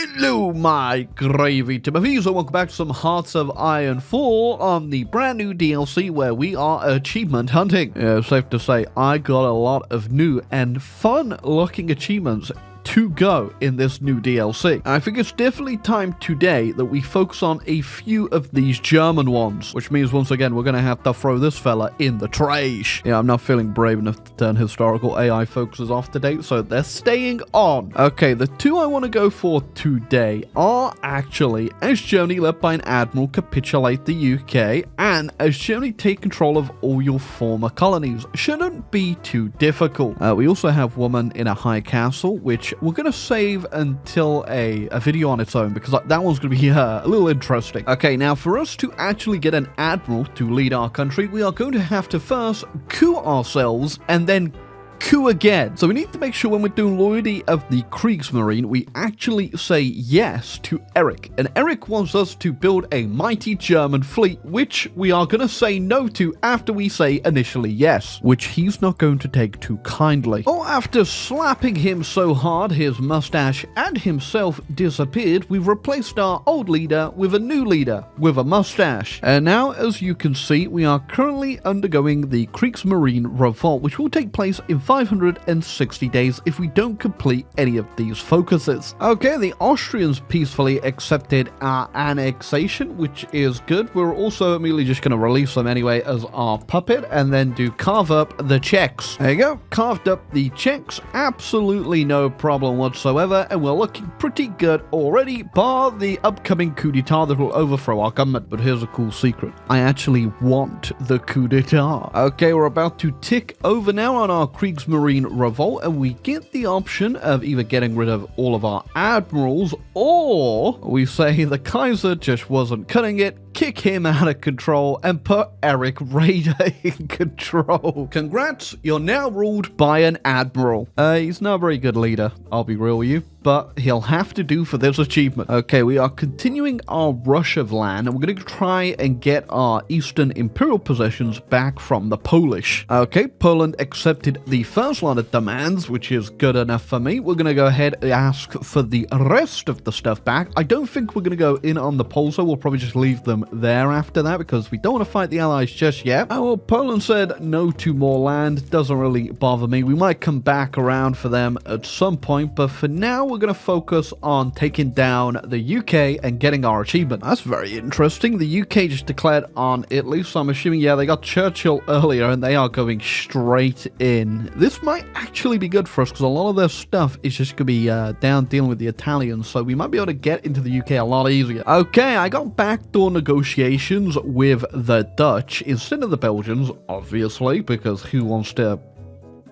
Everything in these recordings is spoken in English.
Hello, my gravy Timothy's, and welcome back to some Hearts of Iron 4 on the brand new DLC where we are achievement hunting. Safe to say, I got a lot of new and fun-looking achievements to go in this new DLC. I think it's definitely time today that we focus on a few of these German ones, which means once again we're going to have to throw this fella in the trash. Yeah, I'm not feeling brave enough to turn historical AI focuses off to date, so they're staying on. Okay, the two I want to go for today are actually as Germany, led by an admiral, capitulate the UK, and as Germany take control of all your former colonies. Shouldn't be too difficult. We also have woman in a high castle, which we're going to save until a video on its own, because that one's going to be a little interesting. Okay, now for us to actually get an admiral to lead our country, we are going to have to first coup ourselves and then coup again. So we need to make sure when we're doing loyalty of the Kriegsmarine, we actually say yes to Eric. And Eric wants us to build a mighty German fleet, which we are going to say no to after we say initially yes, which he's not going to take too kindly. Oh, after slapping him so hard his mustache and himself disappeared, we've replaced our old leader with a new leader with a mustache. And now, as you can see, we are currently undergoing the Kriegsmarine revolt, which will take place in 560 days if we don't complete any of these focuses. Okay, the Austrians peacefully accepted our annexation, which is good. We're also immediately just going to release them anyway as our puppet and then do carve up the Czechs. There you go, carved up the Czechs, absolutely no problem whatsoever, and we're looking pretty good already, bar the upcoming coup d'etat that will overthrow our government. But here's a cool secret. I actually want the coup d'etat. Okay, we're about to tick over now on our Kriegsmarine revolt, and we get the option of either getting rid of all of our admirals, or we say the Kaiser just wasn't cutting it, kick him out of control, and put Eric Raider in control. Congrats, you're now ruled by an admiral. He's not a very good leader, I'll be real with you, but he'll have to do for this achievement. Okay, we are continuing our rush of land, and we're going to try and get our Eastern Imperial possessions back from the Polish. Okay, Poland accepted the first line of demands, which is good enough for me. We're going to go ahead and ask for the rest of the stuff back. I don't think we're going to go in on the Poles, so we'll probably just leave them there after that, because we don't want to fight the Allies just yet. Oh, well, Poland said no to more land. Doesn't really bother me. We might come back around for them at some point, but for now, we're going to focus on taking down the UK and getting our achievement. That's very interesting. The UK just declared on Italy, so I'm assuming, yeah, they got Churchill earlier, and they are going straight in. This might actually be good for us, because a lot of their stuff is just going to be down dealing with the Italians, so we might be able to get into the UK a lot easier. Okay, I got backdoor negotiations with the Dutch instead of the Belgians, obviously, because who wants to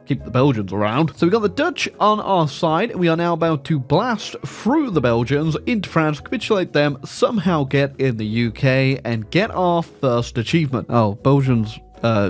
keep the Belgians around? So we got the Dutch on our side, and we are now about to blast through the Belgians into France, capitulate them, somehow get in the UK, and get our first achievement. Oh, Belgians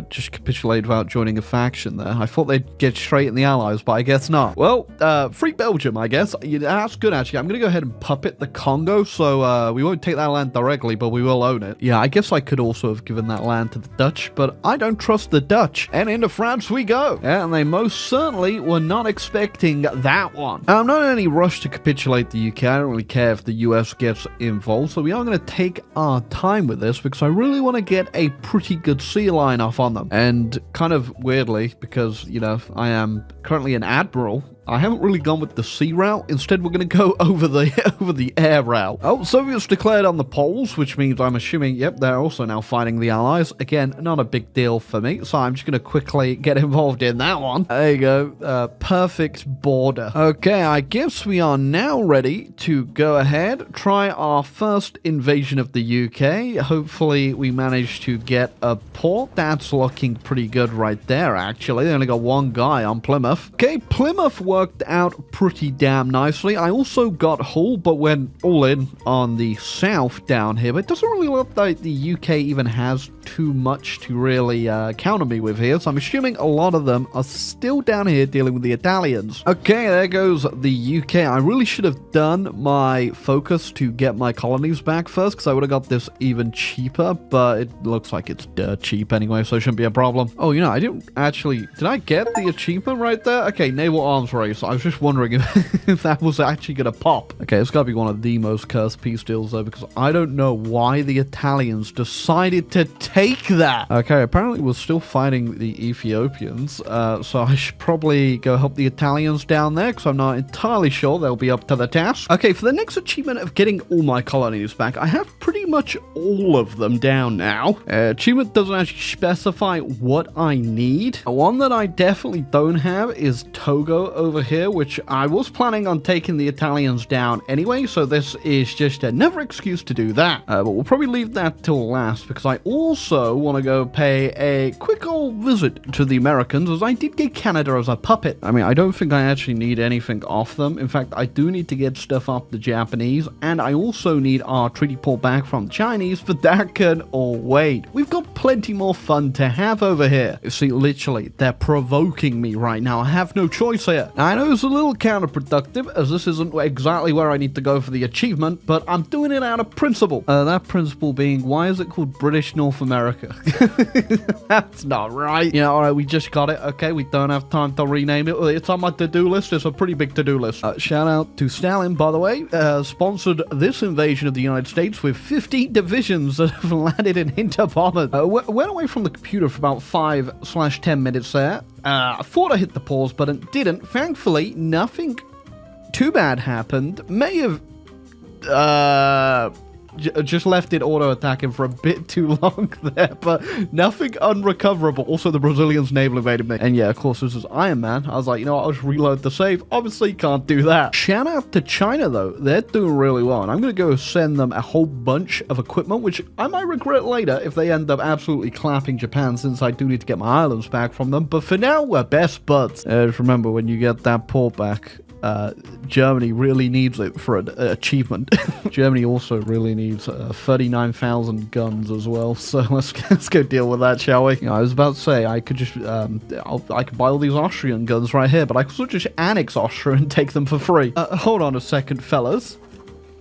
just capitulate without joining a faction there. I thought they'd get straight in the Allies, but I guess not. Well, free Belgium, I guess. Yeah, that's good, actually. I'm going to go ahead and puppet the Congo, so we won't take that land directly, but we will own it. Yeah, I guess I could also have given that land to the Dutch, but I don't trust the Dutch. And into France we go. Yeah, and they most certainly were not expecting that one. I'm not in any rush to capitulate the UK. I don't really care if the US gets involved, so we are going to take our time with this, because I really want to get a pretty good sea line off on them. And kind of weirdly, because, you know, I am currently an admiral, I haven't really gone with the sea route. Instead, we're going to go over the air route. Oh, Soviets declared on the Poles, which means I'm assuming, yep, they're also now fighting the Allies. Again, not a big deal for me, so I'm just going to quickly get involved in that one. There you go. Perfect border. Okay, I guess we are now ready to go ahead, try our first invasion of the UK. Hopefully, we manage to get a port. That's looking pretty good right there, actually. They only got one guy on Plymouth. Okay, Plymouth worked out pretty damn nicely. I also got Hull, but went all in on the south down here. But it doesn't really look like the UK even has too much to really counter me with here. So I'm assuming a lot of them are still down here dealing with the Italians. Okay, there goes the UK. I really should have done my focus to get my colonies back first, because I would have got this even cheaper. But it looks like it's dirt cheap anyway, so it shouldn't be a problem. Oh, you know, I didn't actually... Did I get the achievement right there? Okay, naval arms race. 3. So I was just wondering if that was actually going to pop. Okay, it's got to be one of the most cursed peace deals, though, because I don't know why the Italians decided to take that. Okay, apparently we're still fighting the Ethiopians, so I should probably go help the Italians down there, because I'm not entirely sure they'll be up to the task. Okay, for the next achievement of getting all my colonies back, I have pretty much all of them down now. Achievement doesn't actually specify what I need. One that I definitely don't have is Togo over here, which I was planning on taking the Italians down anyway, so this is just another excuse to do that. But we'll probably leave that till last, because I also want to go pay a quick old visit to the Americans, as I did get Canada as a puppet. I mean, I don't think I actually need anything off them. In fact, I do need to get stuff off the Japanese, and I also need our treaty pulled back from the Chinese, but that can all wait. We've got plenty more fun to have over here. You see, literally, they're provoking me right now. I have no choice here. Now, I know it's a little counterproductive, as this isn't exactly where I need to go for the achievement, but I'm doing it out of principle. That principle being, why is it called British North America? That's not right. Yeah, alright, we just got it. Okay, we don't have time to rename it. It's on my to-do list. It's a pretty big to-do list. Shout out to Stalin, by the way, sponsored this invasion of the United States with 15 divisions that have landed in Hinterpommern. Went away from the computer for about 5/10 minutes there. I thought I hit the pause button, didn't. Thankfully, nothing too bad happened. May have just left it auto-attacking for a bit too long there, but nothing unrecoverable. Also, the Brazilians naval invaded me. And yeah, of course, this is Iron Man. I was like, you know what, I'll just reload the save. Obviously, can't do that. Shout out to China, though. They're doing really well. And I'm going to go send them a whole bunch of equipment, which I might regret later if they end up absolutely clapping Japan, since I do need to get my islands back from them. But for now, we're best buds. Just remember, when you get that port back, Germany really needs it for an achievement. Germany also really needs 39,000 guns as well. So let's go deal with that, shall we? You know, I was about to say I could just I could buy all these Austrian guns right here, but I could also just annex Austria and take them for free. Hold on a second, fellas.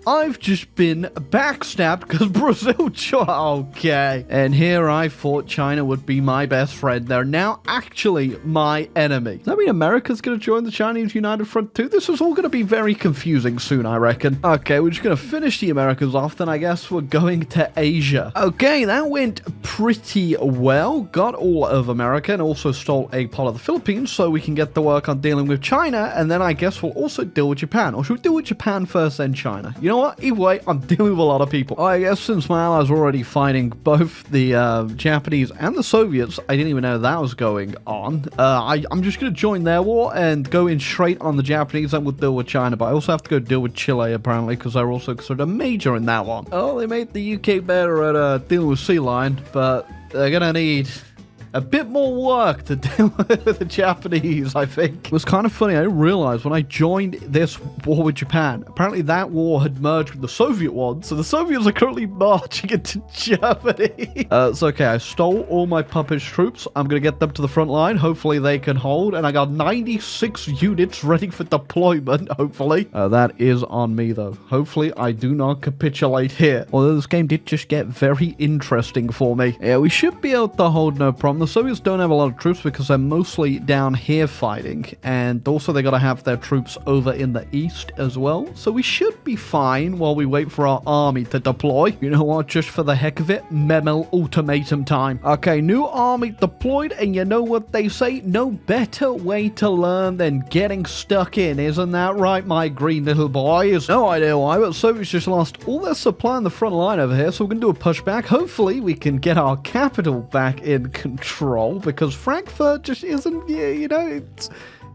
I've just been backstabbed because Brazil... Okay. And here I thought China would be my best friend. They're now actually my enemy. Does that mean America's going to join the Chinese United Front too? This is all going to be very confusing soon, I reckon. Okay, we're just going to finish the Americans off, then I guess we're going to Asia. Okay, that went pretty well. Got all of America and also stole a part of the Philippines so we can get to work on dealing with China, and then I guess we'll also deal with Japan. Or should we deal with Japan first, then China? You know what? Either way, I'm dealing with a lot of people. I guess since my allies were already fighting both the Japanese and the Soviets, I didn't even know that was going on. I'm just going to join their war and go in straight on the Japanese, and we'll deal with China. But I also have to go deal with Chile, apparently, because they're also sort of major in that one. Oh, they made the UK better at dealing with Sea Lion, but they're going to need a bit more work to deal with the Japanese, I think. It was kind of funny. I didn't realize when I joined this war with Japan, apparently that war had merged with the Soviet one, so the Soviets are currently marching into Germany. It's okay. I stole all my puppish troops. I'm going to get them to the front line. Hopefully they can hold, and I got 96 units ready for deployment, hopefully. That is on me, though. Hopefully I do not capitulate here. Although this game did just get very interesting for me. Yeah, we should be able to hold no problem. The Soviets don't have a lot of troops because they're mostly down here fighting, and also they got to have their troops over in the east as well, so we should be fine while we wait for our army to deploy. You know what, just for the heck of it, memo ultimatum time. Okay, new army deployed, and you know what they say, no better way to learn than getting stuck in, isn't that right, my green little boys? No idea why, but Soviets just lost all their supply on the front line over here, so we're gonna do a pushback. Hopefully we can get our capital back in control, because Frankfurt just isn't, you know,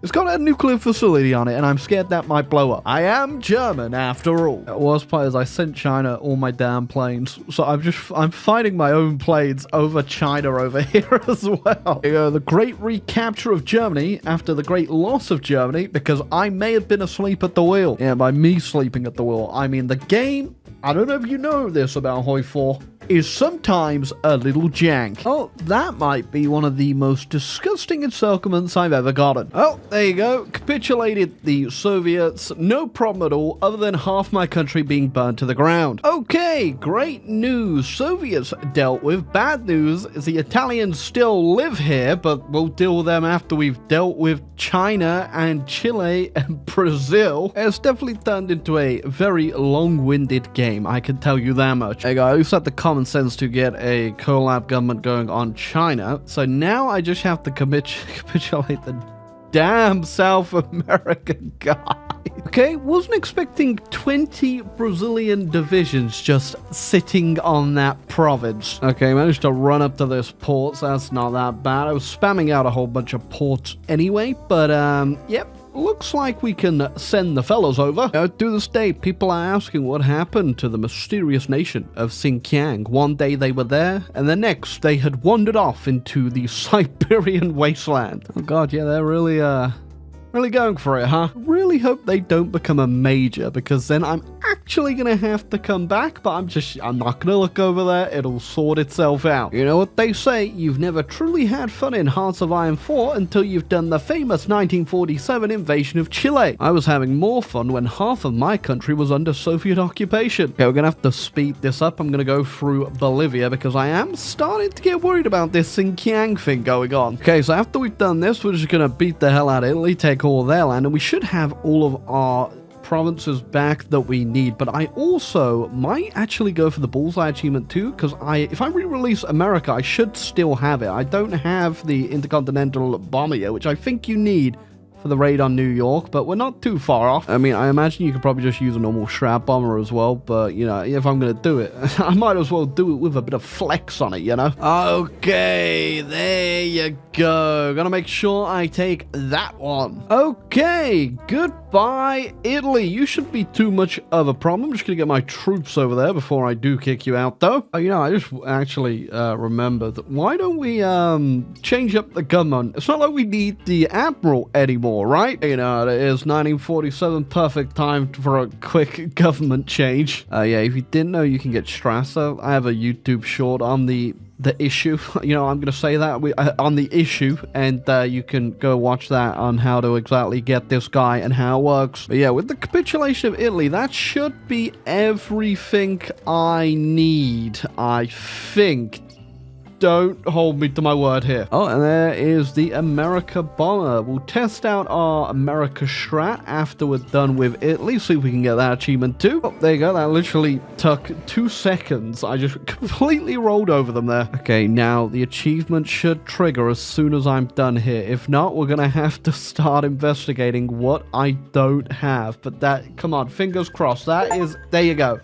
it's got a nuclear facility on it, and I'm scared that might blow up. I am German, after all. The worst part is I sent China all my damn planes, so I'm fighting my own planes over China over here as well. The great recapture of Germany after the great loss of Germany, because I may have been asleep at the wheel. Yeah, by me sleeping at the wheel, I mean the game. I don't know if you know this about Hoi 4, is sometimes a little jank. Oh, that might be one of the most disgusting encirclements I've ever gotten. Oh, there you go. Capitulated the Soviets. No problem at all, other than half my country being burned to the ground. Okay, great news. Soviets dealt with. Bad news is the Italians still live here, but we'll deal with them after we've dealt with China and Chile and Brazil. It's definitely turned into a very long-winded game, I can tell you that much. Hey guys, I used to have the common sense to get a collab government going on China, so now I just have to capitulate the damn South American guy. Okay, wasn't expecting 20 Brazilian divisions just sitting on that province. Okay, managed to run up to this port, so that's not that bad. I was spamming out a whole bunch of ports anyway, but yep. Looks like we can send the fellows over. To this day, people are asking what happened to the mysterious nation of Xinjiang. One day they were there, and the next they had wandered off into the Siberian wasteland. Oh god, yeah, they're really going for it, huh? Really hope they don't become a major, because then I'm actually gonna have to come back, but I'm not gonna look over there. It'll sort itself out. You know what they say, you've never truly had fun in Hearts of Iron 4 until you've done the famous 1947 invasion of Chile. I was having more fun when half of my country was under Soviet occupation. Okay, we're gonna have to speed this up. I'm gonna go through Bolivia, because I am starting to get worried about this Xinjiang thing going on. Okay, so after we've done this, we're just gonna beat the hell out of Italy, take all their land, and we should have all of our provinces back that we need. But I also might actually go for the bullseye achievement too, because if I re-release America, I should still have it. I don't have the intercontinental bomber yet, which I think you need for the raid on New York, but we're not too far off. I mean, I imagine you could probably just use a normal Shroud bomber as well, but, you know, if I'm gonna do it, I might as well do it with a bit of flex on it, you know? Okay, there you go. Gotta make sure I take that one. Okay, goodbye, Italy. You shouldn't be too much of a problem. I'm just gonna get my troops over there before I do kick you out, though. Oh, you know, I just actually remembered, why don't we change up the government? It's not like we need the admiral anymore, right? You know, it is 1947, perfect time for a quick government change. Yeah, if you didn't know, you can get Strasser. I have a YouTube short on the issue. You know, I'm gonna say that on the issue, and you can go watch that on how to exactly get this guy and how it works. But yeah, with the capitulation of Italy, that should be everything I need, I think. Don't hold me to my word here. Oh, and there is the America bomber. We'll test out our America strat after we're done with Italy. See if we can get that achievement too. Oh, there you go. That literally took 2 seconds. I just completely rolled over them there. Okay, now the achievement should trigger as soon as I'm done here. If not, we're gonna have to start investigating what I don't have. But that, come on, fingers crossed. That is, there you go.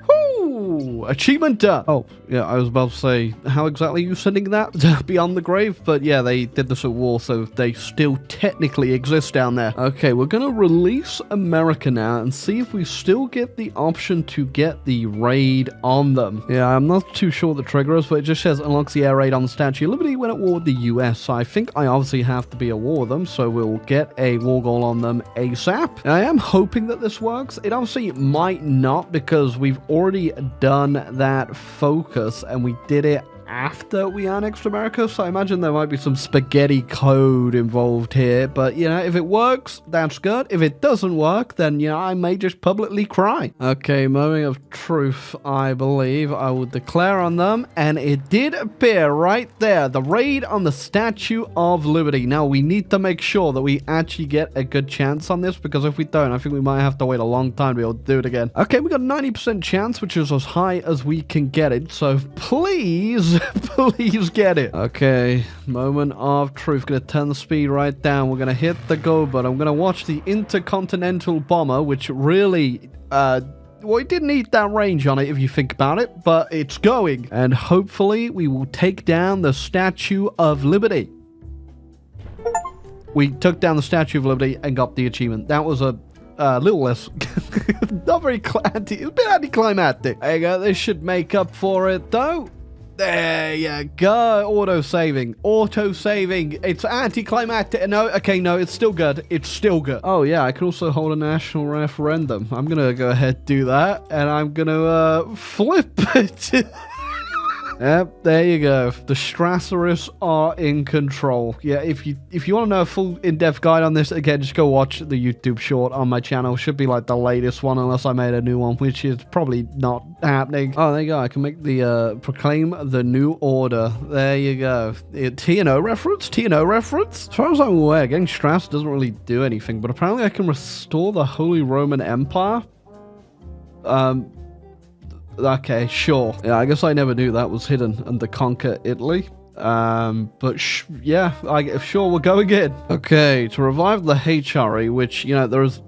Whoo! Achievement done. Oh, yeah, I was about to say, how exactly are you sending that beyond the grave? But yeah, they did this at war, so they still technically exist down there. Okay, we're gonna release America now and see if we still get the option to get the raid on them. Yeah, I'm not too sure the trigger is, but it just says unlocks the air raid on the Statue of Liberty when at war with the US. So I think I obviously have to be at war with them, so we'll get a war goal on them ASAP. And I am hoping that this works. It obviously might not, because we've already done that focus and we did it after we annexed America, so I imagine there might be some spaghetti code involved here, but you know, if it works, that's good. If it doesn't work, then you know, I may just publicly cry. Okay, moment of truth, I believe. I will declare on them, and it did appear right there, the raid on the Statue of Liberty. Now, we need to make sure that we actually get a good chance on this, because if we don't, I think we might have to wait a long time to be able to do it again. Okay, we got a 90% chance, which is as high as we can get it, so please please get it. Okay, moment of truth. Gonna turn the speed right down. We're gonna hit the go button. I'm gonna watch the intercontinental bomber, which really well, it didn't need that range on it if you think about it, but it's going, and hopefully we will take down the Statue of Liberty. We took down the Statue of Liberty and got the achievement. That was a little less not very it's a bit anticlimactic. There you go. This should make up for it though. There you go. Auto-saving. Auto-saving. It's anticlimactic. No, okay, no, it's still good. It's still good. Oh, yeah, I can also hold a national referendum. I'm going to go ahead and do that, and I'm going to flip it. Yep, there you go. The Strasserists are in control. Yeah, if you want to know a full in-depth guide on this, again, just go watch the YouTube short on my channel. Should be like the latest one, unless I made a new one, which is probably not happening. Oh, there you go. I can make the proclaim the new order. There you go. T&O reference? T&O reference? As far as I'm aware, getting Strass doesn't really do anything, but apparently I can restore the Holy Roman Empire. Okay, sure. Yeah, I guess I never knew that was hidden under Conquer Italy. But yeah, sure, we'll go again. Okay, to revive the HRE, which, you know,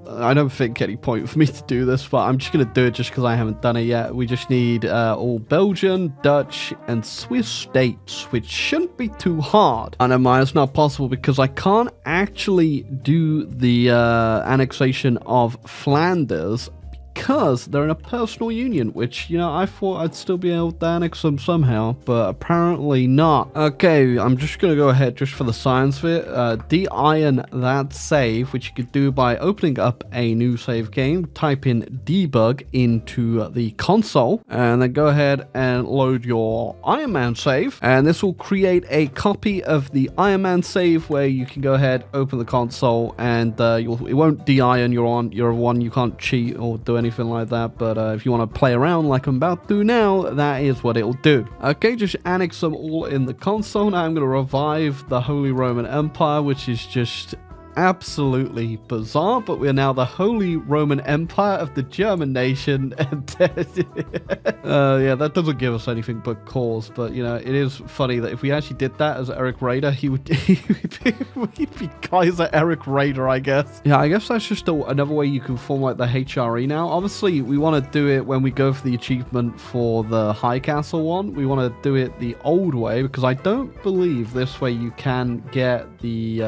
I don't think any point for me to do this, but I'm just going to do it just because I haven't done it yet. We just need all Belgian, Dutch, and Swiss states, which shouldn't be too hard. I know mine, it's not possible because I can't actually do the annexation of Flanders because they're in a personal union, which, you know, I thought I'd still be able to annex them somehow, but apparently not. Okay, I'm just going to go ahead just for the science of it. De-iron that save, which you could do by opening up a new save game, type in debug into the console, and then go ahead and load your Iron Man save, and this will create a copy of the Iron Man save where you can go ahead, open the console, and it won't de-iron your one. You can't cheat or do anything like that, but if you want to play around like I'm about to now, that is what it'll do. Okay, just annex them all in the console. Now I'm going to revive the Holy Roman Empire, which is just absolutely bizarre, but we're now the Holy Roman Empire of the German nation, and yeah, that doesn't give us anything but cause, but you know, it is funny that if we actually did that as Eric Raider, he'd be Kaiser Eric Raider, I guess. Yeah, I guess that's just another way you can form like the HRE now. Obviously, we want to do it when we go for the achievement for the High Castle one. We want to do it the old way, because I don't believe this way you can get the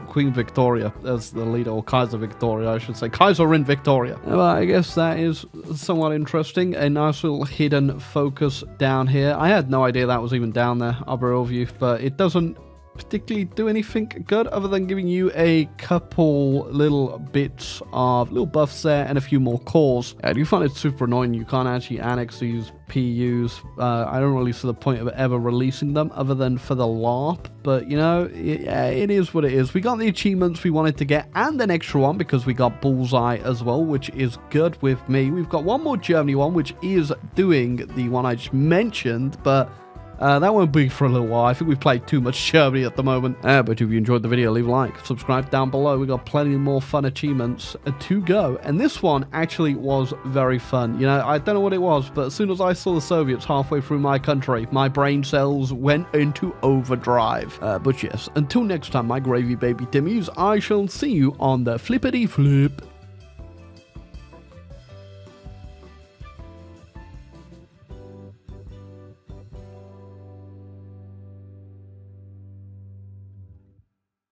Queen Victoria as the leader, or Kaiser Victoria, I should say. Kaiserin Victoria. Well, I guess that is somewhat interesting. A nice little hidden focus down here. I had no idea that was even down there, I'll be real with you, but it doesn't particularly do anything good other than giving you a couple little bits of little buffs there and a few more cores. I do find it super annoying you can't actually annex these PUs. I don't really see the point of ever releasing them other than for the LARP, but you know, it is what it is. We got the achievements we wanted to get and an extra one because we got Bullseye as well, which is good with me. We've got one more Germany one, which is doing the one I just mentioned, but that won't be for a little while. I think we've played too much Germany at the moment. But if you enjoyed the video, leave a like, subscribe down below. We got plenty more fun achievements to go. And this one actually was very fun. You know, I don't know what it was, but as soon as I saw the Soviets halfway through my country, my brain cells went into overdrive. But yes, until next time, my gravy baby Timmies, I shall see you on the flippity flip.